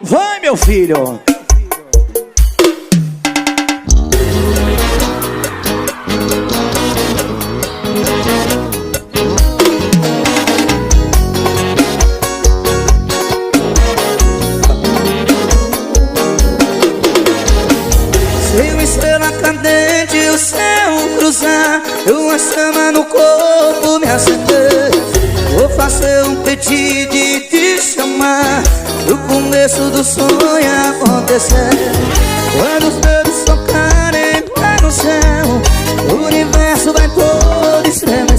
Vai, meu filho! Se uma estrela cadente e o céu cruzar, uma chama no corpo me acender, vou fazer um pedido e te chamar pro começo do sonho acontecer. Quando os dedos tocarem lá no céu, o universo vai todo estremecer.